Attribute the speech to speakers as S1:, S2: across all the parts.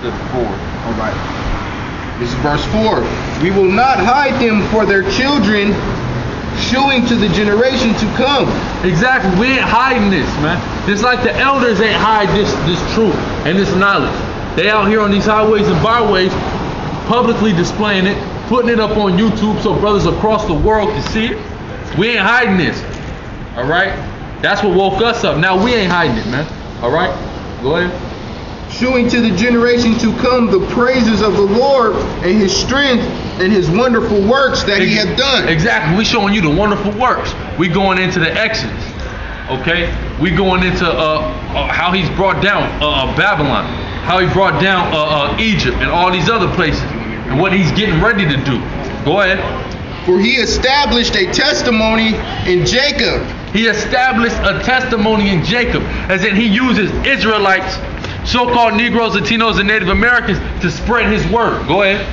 S1: Flip forward.
S2: All right. This is verse 4. We will not hide them for their children, shewing to the generation to come.
S1: Exactly. We ain't hiding this, man. Just like the elders ain't hide this truth and this knowledge. They out here on these highways and byways, publicly displaying it, putting it up on YouTube so brothers across the world can see it. We ain't hiding this. All right. That's what woke us up. Now we ain't hiding it, man. All right. Go ahead.
S2: Showing to the generation to come the praises of the Lord and his strength and his wonderful works that he hath done.
S1: Exactly. We showing you the wonderful works. We going into the Exodus. Okay. We going into how he's brought down Babylon, how he brought down Egypt and all these other places, and what he's getting ready to do. Go ahead.
S2: For he established a testimony in Jacob.
S1: He established a testimony in Jacob, as in he uses Israelites, so-called Negroes, Latinos, and Native Americans to spread his word. Go ahead.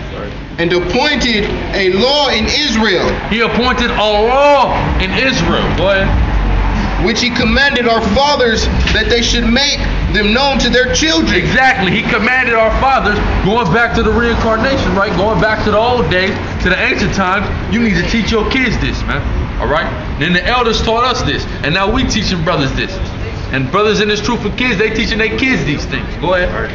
S2: And appointed a law in Israel.
S1: He appointed a law in Israel. Go ahead.
S2: Which he commanded our fathers that they should make them known to their children.
S1: Exactly. He commanded our fathers, going back to the reincarnation, right? Going back to the old days, to the ancient times, you need to teach your kids this, man. All right? Then the elders taught us this, and now we teaching brothers this. And brothers in this truth for kids, they teaching their kids these things. Go ahead.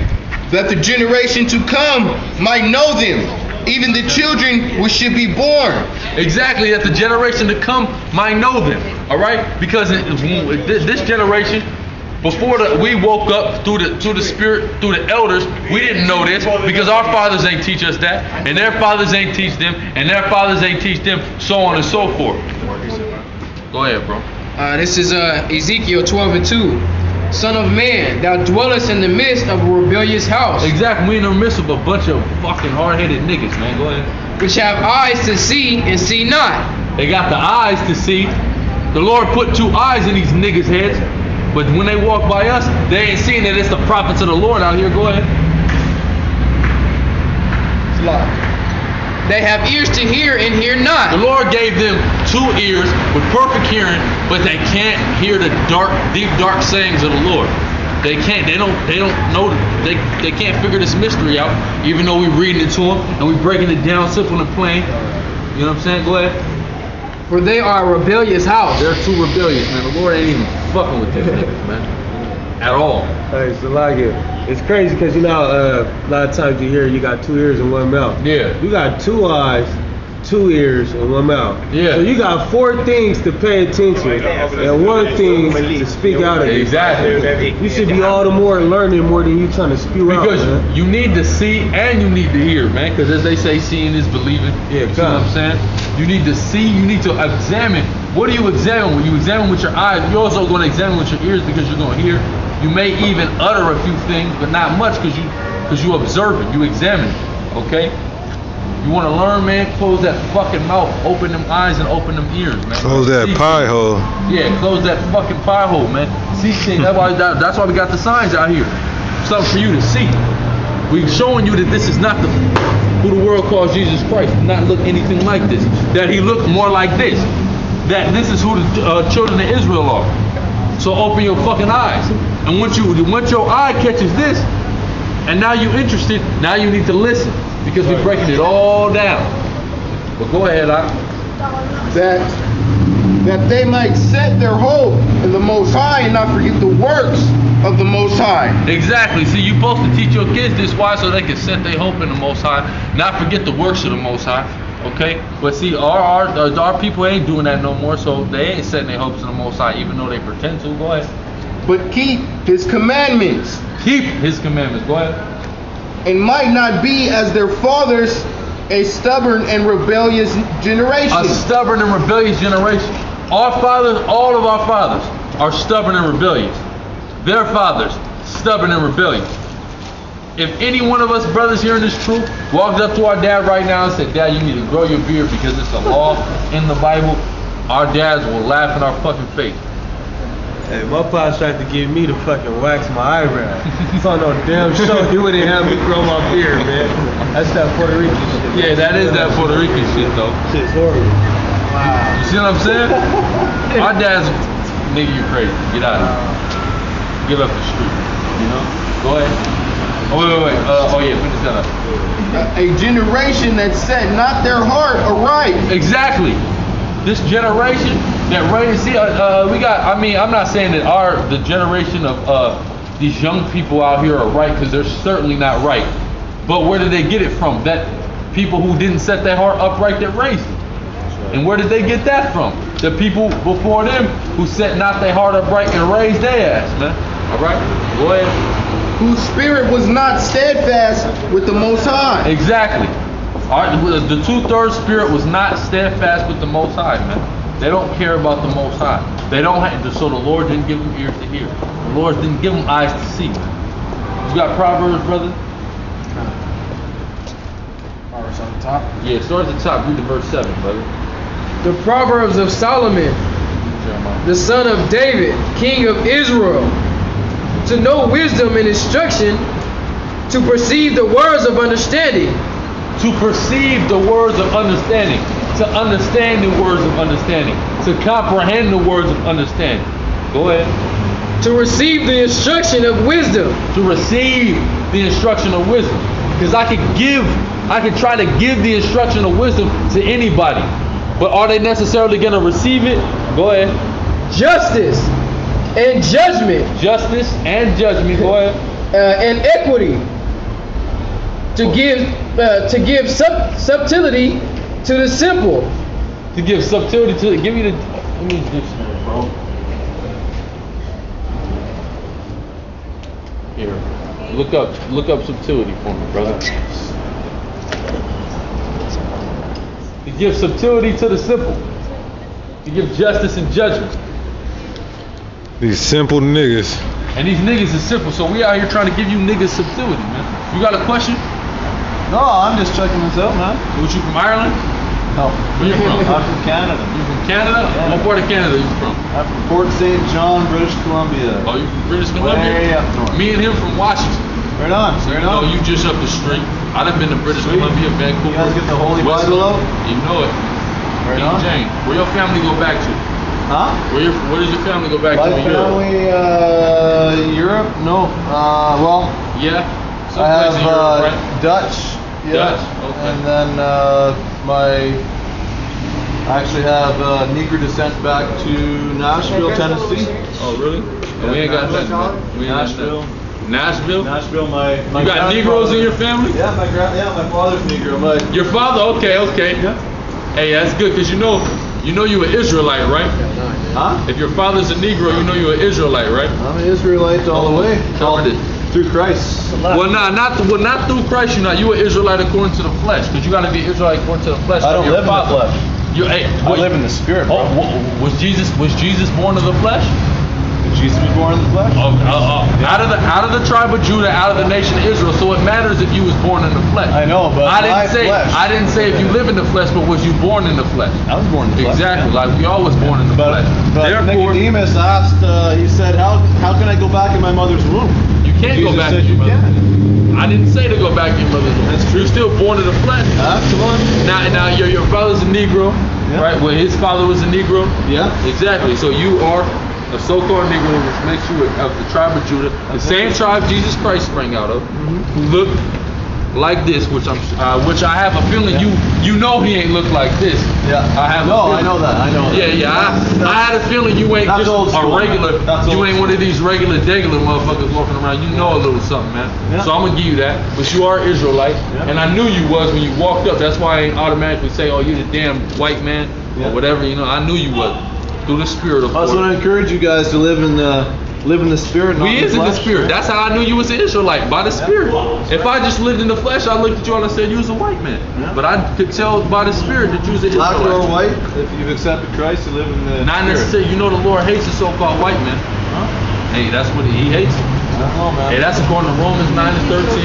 S2: That the generation to come might know them, even the children which should be born.
S1: Exactly, that the generation to come might know them. All right? Because this generation, before we woke up through the spirit, through the elders, we didn't know this because our fathers ain't teach us that, and their fathers ain't teach them, and their fathers ain't teach them, so on and so forth. Go ahead, bro.
S3: This is Ezekiel 12:2. Son of man, thou dwellest in the midst of a rebellious house.
S1: Exactly, we in the midst of a bunch of fucking hard-headed niggas, man. Go ahead.
S3: Which have eyes to see and see not.
S1: They got the eyes to see. The Lord put two eyes in these niggas' heads, but when they walk by us, they ain't seeing that it's the prophets of the Lord out here. Go ahead.
S3: They have ears to hear and hear not.
S1: The Lord gave them two ears with perfect hearing, but they can't hear the deep dark sayings of the Lord. They can't. They don't know. They can't figure this mystery out, even though we're reading it to them and we're breaking it down simple and plain. You know what I'm saying? Go ahead.
S3: For they are a rebellious house.
S1: They're too rebellious, man. The Lord ain't even fucking with these niggas, man, at all.
S4: Hey, so like it's crazy because you know a lot of times you hear you got two ears and one mouth.
S1: Yeah.
S4: You got two eyes, two ears, and one mouth.
S1: Yeah.
S4: So you got four things to pay attention and one thing to speak out of.
S1: Exactly.
S4: You should be all the more learning more than you trying to spew out.
S1: Because
S4: man.
S1: you need to see and you need to hear, man. Because as they say, seeing is believing.
S4: Yeah,
S1: you know what I'm saying? You need to see. You need to examine. What do you examine? When you examine with your eyes, you're also going to examine with your ears because you're going to hear. You may even utter a few things, but not much because you observe it, you examine it, okay? You want to learn, man? Close that fucking mouth, open them eyes and open them ears, man.
S5: Close that pie hole.
S1: Yeah, close that fucking pie hole, man. See things. That's why we got the signs out here. Something for you to see. We're showing you that this is not who the world calls Jesus Christ. Did not look anything like this. That he looked more like this. That this is who the children of Israel are. So open your fucking eyes. And once your eye catches this, and now you're interested, now you need to listen. Because we're breaking it all down. But go ahead,
S2: That they might set their hope in the Most High and not forget the works of the Most High.
S1: Exactly. See, you're supposed to teach your kids this. Why? So they can set their hope in the Most High, not forget the works of the Most High. Okay? But see, our people ain't doing that no more, so they ain't setting their hopes in the Most High, even though they pretend to. Go ahead.
S2: But keep his commandments.
S1: Keep his commandments. Go ahead.
S2: And might not be as their fathers, a stubborn and rebellious generation.
S1: A stubborn and rebellious generation. Our fathers, all of our fathers, are stubborn and rebellious. Their fathers, stubborn and rebellious. If any one of us brothers here in this truth walked up to our dad right now and said, "Dad, you need to grow your beard because it's a law in the Bible," our dads will laugh in our fucking face.
S4: Hey, my pops tried to get me to fucking wax my eyebrows. It's on no damn show. He wouldn't have me grow my beard, man. That's that Puerto Rican shit.
S1: Yeah, that is that Puerto Rican shit, though.
S4: Shit's horrible.
S1: Wow. You see what I'm saying? Our dads, nigga, you crazy. Get out of here. Give up the street. You know? Go ahead. Oh, wait. Finish that up.
S2: A generation that set not their heart aright.
S1: Exactly. This generation that reigns. See, we got. I mean, I'm not saying that the generation of these young people out here are right, because they're certainly not right. But where did they get it from? That people who didn't set their heart upright that raised them. And where did they get that from? The people before them who set not their heart upright and raised their ass, man. All right, go ahead.
S2: Whose spirit was not steadfast with the Most High.
S1: Exactly. The 2/3 spirit was not steadfast with the Most High, man. They don't care about the Most High. They don't have to, so the Lord didn't give them ears to hear. The Lord didn't give them eyes to see, man. You got Proverbs, brother?
S3: Proverbs on the top.
S1: Yeah, start at the top. Read the verse 7, brother.
S3: The Proverbs of Solomon, the son of David, king of Israel, to know wisdom and instruction, to perceive the words of understanding.
S1: To perceive the words of understanding. To understand the words of understanding. To comprehend the words of understanding. Go ahead.
S3: To receive the instruction of wisdom.
S1: To receive the instruction of wisdom. Because I could try to give the instruction of wisdom to anybody. But are they necessarily going to receive it? Go ahead.
S3: Justice and judgment.
S1: Justice and judgment. Go ahead.
S3: And equity. To give subtlety to the simple.
S1: To give subtlety to give me the. Let me dictionary, bro. Here, look up subtlety for me, brother. To give subtlety to the simple. To give justice and judgment.
S5: These simple niggas.
S1: And these niggas is simple, so we out here trying to give you niggas subtlety, man. You got a question?
S6: No, I'm just checking this out, man.
S1: Was you from Ireland?
S6: No.
S1: Where you from?
S6: I'm from Canada.
S1: You from Canada?
S6: Yeah.
S1: What part of Canada you from?
S6: I'm from Port St. John, British Columbia.
S1: Oh, you from British Columbia?
S6: Way up north.
S1: Me and him from Washington.
S6: Right on,
S1: So
S6: right
S1: you know,
S6: on.
S1: you just up the street. I done been to British
S6: Sweet.
S1: Columbia, Vancouver.
S6: You guys get the Holy
S1: Westland.
S6: Bible out?
S1: You know it.
S6: Right
S1: King
S6: on.
S1: James. Where your family go back to?
S6: Huh?
S1: Where does your family go back
S6: My
S1: to in Europe?
S6: family, Europe? No. Well,
S1: Yeah?
S6: I
S1: Someplace
S6: have
S1: in Europe, right?
S6: Dutch. Yeah.
S1: Dutch, okay.
S6: And then I actually have Negro descent back to Nashville, Tennessee.
S1: Oh, really?
S6: Yeah,
S1: We ain't got that.
S6: Nashville.
S1: We ain't got
S6: Nashville.
S1: that. Nashville?
S6: Nashville, my
S1: You got
S6: grandfather-
S1: Negroes in your family?
S6: Yeah, my father's Negro.
S1: Your father? Okay.
S6: Yeah.
S1: Hey, that's good, because you know you an Israelite, right?
S6: Huh?
S1: If your father's a Negro, you know you're an Israelite, right?
S6: I'm an Israelite all the way.
S1: Covered it.
S6: Through Christ.
S1: Well, not through Christ. You're not. You an Israelite according to the flesh, because you got to be Israelite according to the flesh.
S6: I don't
S1: Your
S6: live in the
S1: father.
S6: flesh. I live in the spirit, bro.
S1: Was Jesus born of the flesh?
S6: Jesus was born in the flesh.
S1: Out of the tribe of Judah, out of the nation of Israel. So it matters if you was born in the flesh.
S6: I know, but
S1: I
S6: my flesh.
S1: didn't say if you live in the flesh, but was you born in the flesh?
S6: I was born in the flesh.
S1: Exactly,
S6: yeah.
S1: like we all was born in the
S6: But
S1: flesh. Therefore,
S6: Nicodemus asked, he said, how can I go back in my mother's womb?
S1: you can't
S6: Jesus
S1: go back
S6: said
S1: to your
S6: you
S1: mother.
S6: can.
S1: I didn't say to go back to your mother's womb.
S6: That's true.
S1: You're still born in the flesh.
S6: Absolutely.
S1: Now your father's a Negro,
S6: Yeah.
S1: right? Well, his father was a Negro.
S6: Yeah.
S1: Exactly. So you are a so-called Negro, which makes you of the tribe of Judah, the same tribe Jesus Christ sprang out of, who looked like this, which I have a feeling you know he ain't look like this.
S6: Yeah.
S1: I
S6: know that.
S1: Yeah. I had a feeling you ain't
S6: That's
S1: just
S6: old
S1: a
S6: school,
S1: regular.
S6: man. That's
S1: You
S6: old
S1: ain't one of these regular motherfuckers walking around. You know a little something, man.
S6: Yeah.
S1: So I'm gonna give you that. But you are Israelite,
S6: Yeah.
S1: and I knew you was when you walked up. That's why I ain't automatically say, "Oh, you're the damn white man"
S6: Yeah.
S1: or whatever. You know, I knew you was through the spirit of
S6: That's
S1: course.
S6: what I encourage you guys to live in the spirit. Not
S1: We is in the spirit. That's how I knew you was an Israelite, by the spirit. If I just lived in the flesh, I looked at you and I said you was a white man.
S6: Yeah.
S1: But I could tell by the spirit that you was an
S6: Black
S1: Israelite.
S6: or white, if you've accepted Christ, you live in the
S1: Not
S6: spirit.
S1: necessarily. You know the Lord hates the so-called white man.
S6: Huh?
S1: Hey, that's what he hates.
S6: I don't know, man.
S1: Hey, that's according to Romans 9:13.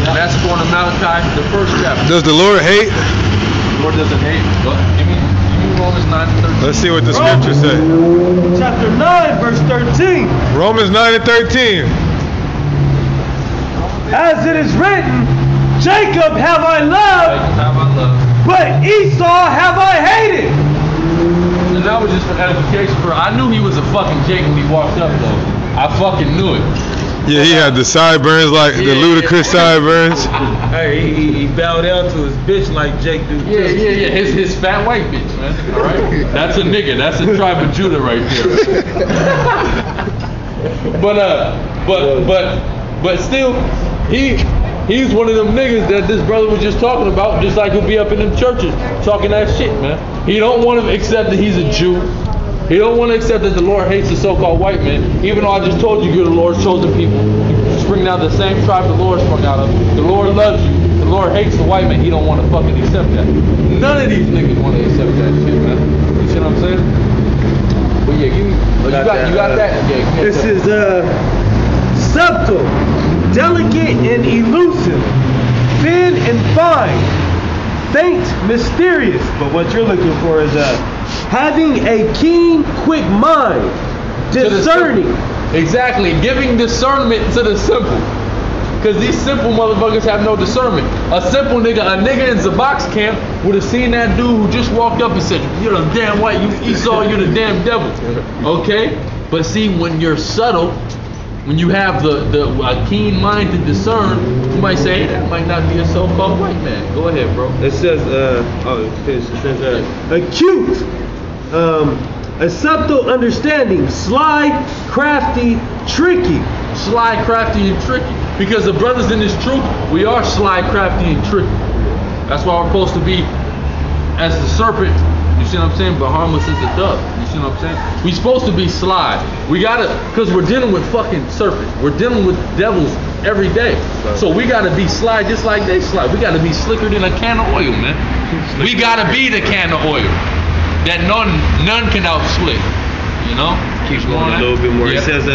S1: And that's according to Malachi, the first chapter.
S5: Does the Lord hate?
S6: The Lord doesn't hate.
S1: But give me Romans 9:13.
S5: Let's see what the scriptures say.
S4: Chapter 9, verse 13.
S5: Romans 9:13.
S4: As it is written, Jacob have I loved,
S1: Have I love?
S4: but Esau have I hated.
S1: And that was just for edification. I knew he was a fucking Jake when he walked up, though. I fucking knew it.
S5: Yeah, he had the sideburns, like the ludicrous sideburns.
S4: Hey, he bowed down to his bitch like Jake do.
S1: Yeah. His fat white bitch, man. All right, that's a nigga. That's a tribe of Judah right there. but still, he's one of them niggas that this brother was just talking about. Just like he'll be up in them churches talking that shit, man. He don't want to accept that he's a Jew. He don't want to accept that the Lord hates the so-called white man. Even though I just told you you're the Lord's chosen people. You spring out the same tribe the Lord sprung out of. The Lord loves you. The Lord hates the white man. He don't want to fucking accept that. None of these niggas want to accept that shit, man. You see what I'm saying? But yeah, you got that? Yeah.
S4: This is subtle, delicate and elusive, thin and fine, faint, mysterious. But what you're looking for is having a keen, quick mind, discerning.
S1: Exactly, giving discernment to the simple. Because these simple motherfuckers have no discernment. A simple nigga, a nigga in Zabak's camp would have seen that dude who just walked up and said, "You're the damn white, you Esau, you're the damn devil." Okay? But see, when you're subtle, when you have a keen mind to discern, you might say, hey, that might not be a so-called white man. Go ahead, bro.
S4: It says, acute, a subtle understanding, sly, crafty, tricky.
S1: Sly, crafty, and tricky. Because the brothers in this truth, we are sly, crafty, and tricky. That's why we're supposed to be as the serpent, you see what I'm saying, but harmless as the dove. You see what I'm saying? We're supposed to be sly. We gotta, because we're dealing with fucking serpents. We're dealing with devils every day. So we gotta be sly just like they sly. We gotta be slicker than a can of oil, man. We gotta be the can of oil that none can out-slick. You know?
S4: Keeps going a little bit more. Yep. It says,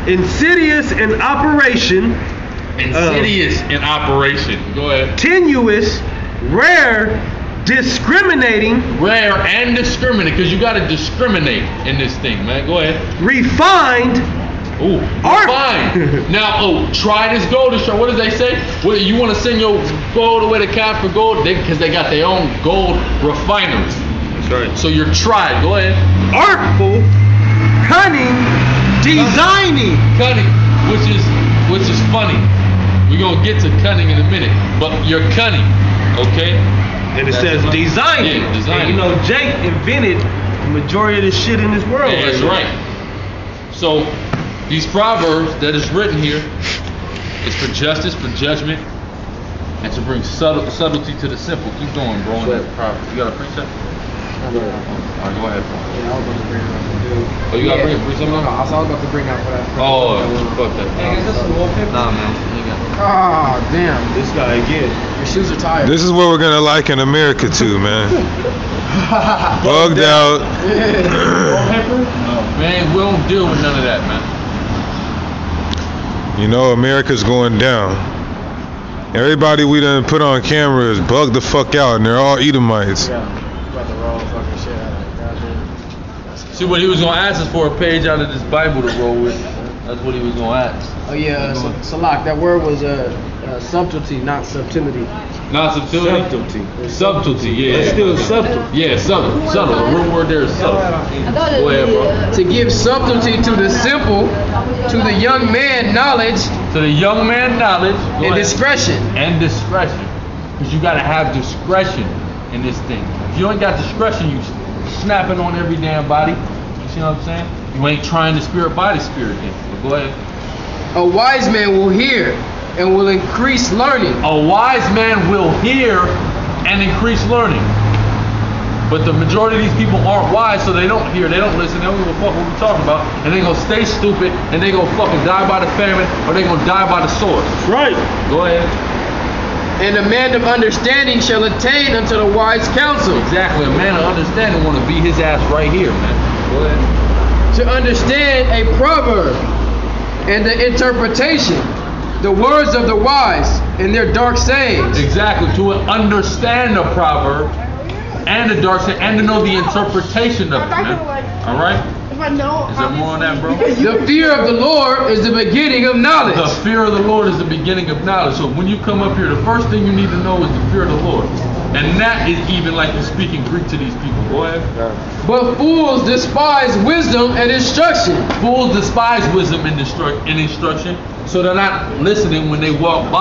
S4: insidious in operation.
S1: Insidious in operation. Go ahead.
S4: Tenuous, rare, discriminating.
S1: Rare and discriminate, because you got to discriminate in this thing, man. Go ahead.
S4: Refined.
S1: Ooh, refined. Now, try this gold. What does they say? Well, you want to send your gold away to Cap for gold? Because they got their own gold refinery.
S4: That's right.
S1: So you're tried. Go ahead.
S4: Artful, cunning, designing.
S1: Cunning, which is funny. We're going to get to cunning in a minute. But you're cunning, okay?
S4: And it says designing.
S1: Yeah, designing.
S4: And you know, Jake invented the majority of the shit in this world.
S1: Yeah, that's right. So, these proverbs that is written here is for justice, for judgment, and to bring subtlety to the simple. Keep going, bro. In that proverb. You got a precept? Alright, go ahead, bro.
S3: Yeah, I was about to bring it up.
S1: Oh, you got to bring something up?
S3: No, I was about to bring out for that.
S1: Oh, fuck that.
S3: Hey, is this some wallpaper?
S1: Nah, man.
S3: Oh, damn.
S4: This guy again.
S3: Your shoes are tired.
S5: This is what we're gonna like in America too, man. Bugged out.
S1: Man, we don't deal with none of that, man.
S5: You know, America's going down. Everybody we done put on camera is bugged the fuck out, and they're all Edomites.
S3: Yeah, about the wrong fucking shit out of it.
S1: See, what he was gonna ask us for a page out of this Bible to roll with. That's what he was gonna ask.
S3: Oh yeah, Salak. That word was subtlety, not subtlety.
S1: Not subtlety. Subtlety. Yeah.
S4: It's still subtle.
S1: Yeah, subtle. The real word there is subtle. Go ahead, bro.
S3: To give subtlety to the simple, to the young man knowledge.
S1: To the young man knowledge.
S3: And discretion.
S1: And discretion. Because you gotta have discretion in this thing. If you ain't got discretion, you snapping on every damn body. You see what I'm saying? You ain't trying the spirit by the spirit then. But go ahead.
S3: A wise man will hear and will increase learning.
S1: A wise man will hear and increase learning. But the majority of these people aren't wise, so they don't hear, they don't listen, they don't give a fuck what we're talking about, and they gonna stay stupid, and they gonna fucking die by the famine, or they gonna die by the sword.
S4: Right.
S1: Go ahead.
S3: And a man of understanding shall attain unto the wise counsel.
S1: Exactly. A man of understanding want to beat his ass right here, man. Go ahead.
S3: To understand a proverb and the interpretation, the words of the wise and their dark sayings.
S1: Exactly. To understand a proverb and the dark saying, and to know the interpretation of it, man. All right? Is there more on that, bro?
S3: The fear of the Lord is the beginning of knowledge.
S1: The fear of the Lord is the beginning of knowledge. So when you come up here, the first thing you need to know is the fear of the Lord. And that is even like you're speaking Greek to these people. Go ahead.
S3: But fools despise wisdom and instruction.
S1: Fools despise wisdom and instruction so they're not listening when they walk by.